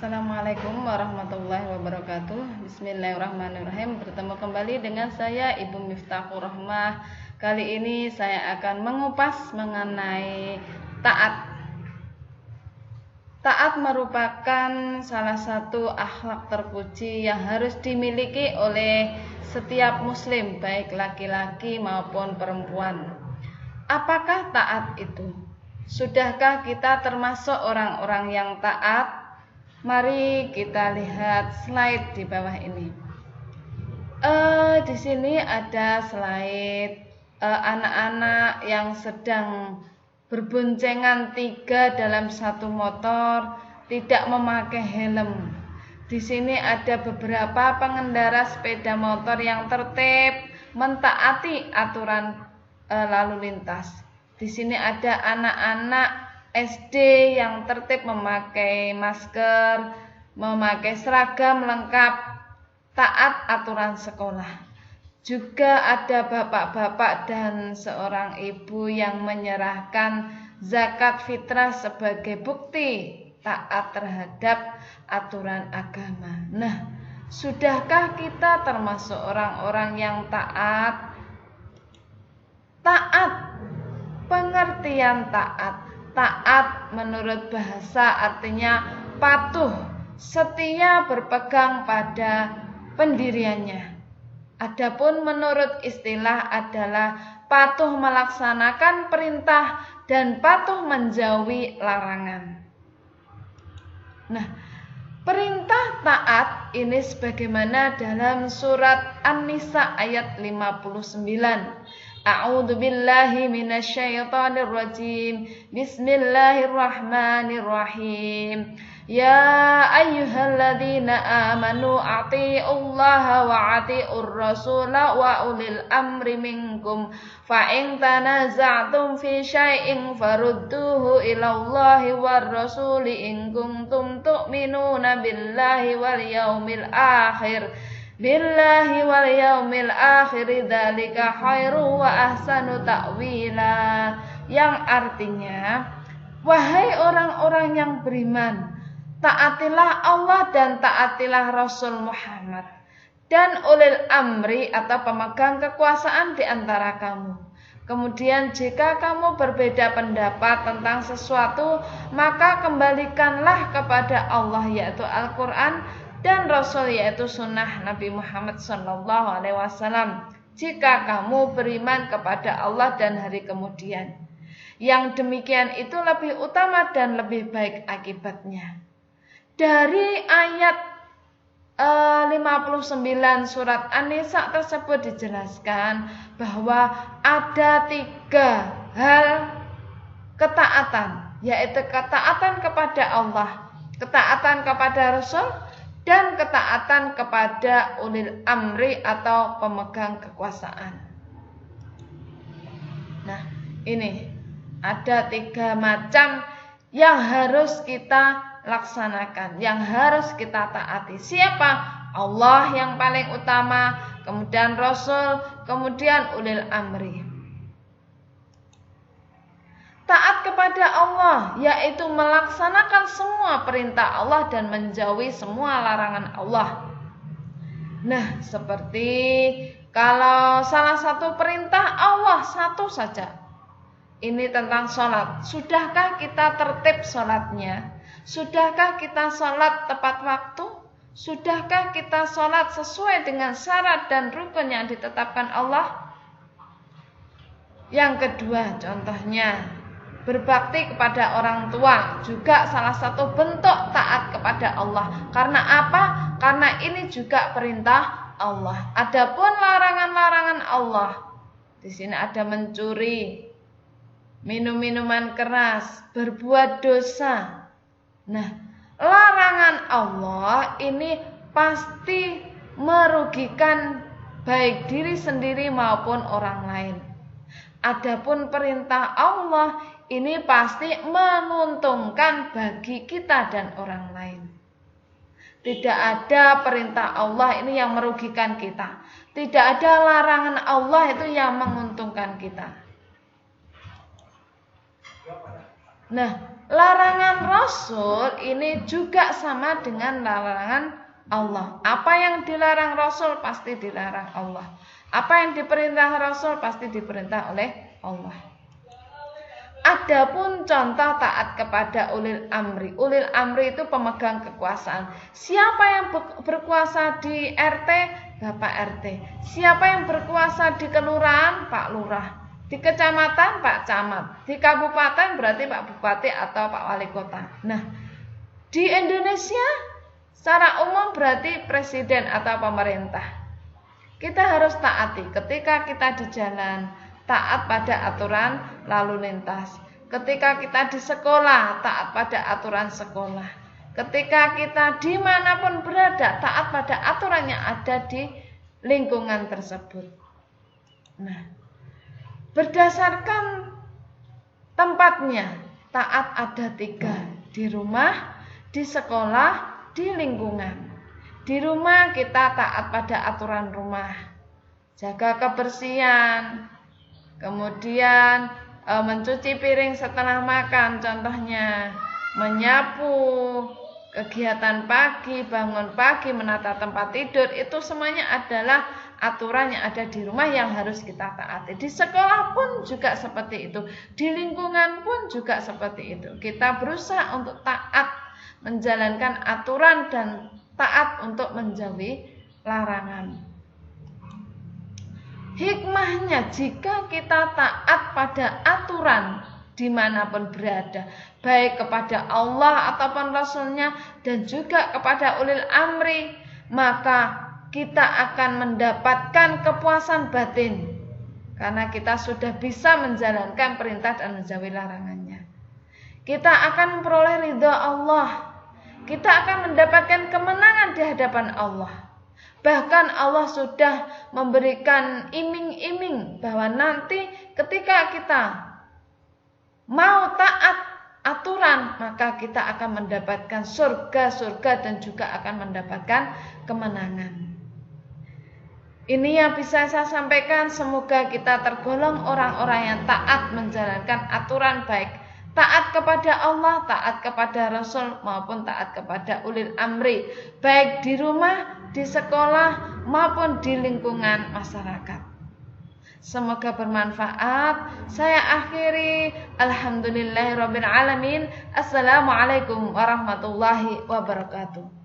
Assalamualaikum warahmatullahi wabarakatuh. Bismillahirrahmanirrahim. Bertemu kembali dengan saya Ibu Miftahur Rahmah. Kali ini saya akan mengupas mengenai taat. Taat merupakan salah satu akhlak terpuji yang harus dimiliki oleh setiap muslim, baik laki-laki maupun perempuan. Apakah taat itu? Sudahkah kita termasuk orang-orang yang taat? Mari kita lihat slide di bawah ini. Di sini ada slide anak-anak yang sedang berboncengan 3 dalam satu motor, tidak memakai helm. Di sini ada beberapa pengendara sepeda motor yang tertib, mentaati aturan lalu lintas. Di sini ada anak-anak SD yang tertib memakai masker, memakai seragam lengkap, taat aturan sekolah. Juga ada bapak-bapak dan seorang ibu yang menyerahkan zakat fitrah sebagai bukti taat terhadap aturan agama. Nah, sudahkah kita termasuk orang-orang yang taat? Taat, pengertian taat. Taat menurut bahasa artinya patuh, setia berpegang pada pendiriannya. Adapun menurut istilah adalah patuh melaksanakan perintah dan patuh menjauhi larangan. Nah, perintah taat ini sebagaimana dalam surat An-Nisa ayat 59. A'udzu billahi minasyaitonir rajim. Bismillahirrahmanirrahim. Ya ayyuhalladzina amanu atti'ullaha wa atti'ur rasula wa ulil amri minkum fa in tanaza'tum fi syai'in farudduhu ilallahi war rasuli in kuntum tu'minuna billahi wal yaumil akhir. Billahi wal yaumil akhir dzalika khairu wa ahsanu ta'wila. Yang artinya, wahai orang-orang yang beriman, taatilah Allah dan taatilah Rasul Muhammad dan ulil amri atau pemegang kekuasaan di antara kamu. Kemudian jika kamu berbeda pendapat tentang sesuatu, maka kembalikanlah kepada Allah, yaitu Al-Quran, dan Rasul, yaitu sunnah Nabi Muhammad SAW. Jika kamu beriman kepada Allah dan hari kemudian, yang demikian itu lebih utama dan lebih baik akibatnya. Dari ayat 59 surat An-Nisa tersebut dijelaskan bahwa ada 3 hal ketaatan, yaitu ketaatan kepada Allah, ketaatan kepada Rasul, dan ketaatan kepada ulil amri atau pemegang kekuasaan. Nah, ini ada 3 macam yang harus kita laksanakan, yang harus kita taati. Siapa? Allah yang paling utama, kemudian Rasul, kemudian ulil amri. Taat kepada Allah, yaitu melaksanakan semua perintah Allah dan menjauhi semua larangan Allah. Nah, seperti kalau salah satu perintah Allah satu saja, ini tentang sholat. Sudahkah kita tertib sholatnya? Sudahkah kita sholat tepat waktu? Sudahkah kita sholat sesuai dengan syarat dan rukun yang ditetapkan Allah? Yang kedua, contohnya berbakti kepada orang tua juga salah satu bentuk taat kepada Allah. Karena apa? Karena ini juga perintah Allah. Adapun larangan-larangan Allah, di sini ada mencuri, minum minuman keras, berbuat dosa. Nah, larangan Allah ini pasti merugikan baik diri sendiri maupun orang lain. Adapun perintah Allah ini pasti menguntungkan bagi kita dan orang lain. Tidak ada perintah Allah ini yang merugikan kita. Tidak ada larangan Allah itu yang menguntungkan kita. Nah, larangan Rasul ini juga sama dengan larangan Allah. Apa yang dilarang Rasul pasti dilarang Allah. Apa yang diperintah Rasul pasti diperintah oleh Allah. Adapun contoh taat kepada ulil amri. Ulil amri itu pemegang kekuasaan. Siapa yang berkuasa di RT? Bapak RT. Siapa yang berkuasa di kelurahan? Pak Lurah. Di kecamatan? Pak Camat. Di kabupaten berarti Pak Bupati atau Pak Wali Kota. Nah, di Indonesia secara umum berarti presiden atau pemerintah. Kita harus taati ketika kita di jalan, taat pada aturan lalu lintas. Ketika kita di sekolah, taat pada aturan sekolah. Ketika kita dimanapun berada, taat pada aturan yang ada di lingkungan tersebut. Nah, berdasarkan tempatnya, taat ada 3. Di rumah, di sekolah, di lingkungan. Di rumah kita taat pada aturan rumah. Jaga kebersihan. Kemudian mencuci piring setelah makan, contohnya menyapu, kegiatan pagi, bangun pagi, menata tempat tidur, itu semuanya adalah aturan yang ada di rumah yang harus kita taati. Di sekolah pun juga seperti itu, di lingkungan pun juga seperti itu. Kita berusaha untuk taat menjalankan aturan dan taat untuk menjauhi larangan. Hikmahnya jika kita taat pada aturan dimanapun berada, baik kepada Allah ataupun Rasulnya dan juga kepada ulil amri, maka kita akan mendapatkan kepuasan batin karena kita sudah bisa menjalankan perintah dan menjauhi larangannya. Kita akan memperoleh ridha Allah. Kita akan mendapatkan kemenangan di hadapan Allah. Bahkan Allah sudah memberikan iming-iming bahwa nanti ketika kita mau taat aturan, maka kita akan mendapatkan surga-surga dan juga akan mendapatkan kemenangan. Ini yang bisa saya sampaikan. Semoga kita tergolong orang-orang yang taat menjalankan aturan, baik taat kepada Allah, taat kepada Rasul maupun taat kepada ulil amri, baik di rumah, di sekolah maupun di lingkungan masyarakat. Semoga bermanfaat. Saya akhiri. Alhamdulillahirabbil alamin. Assalamualaikum warahmatullahi wabarakatuh.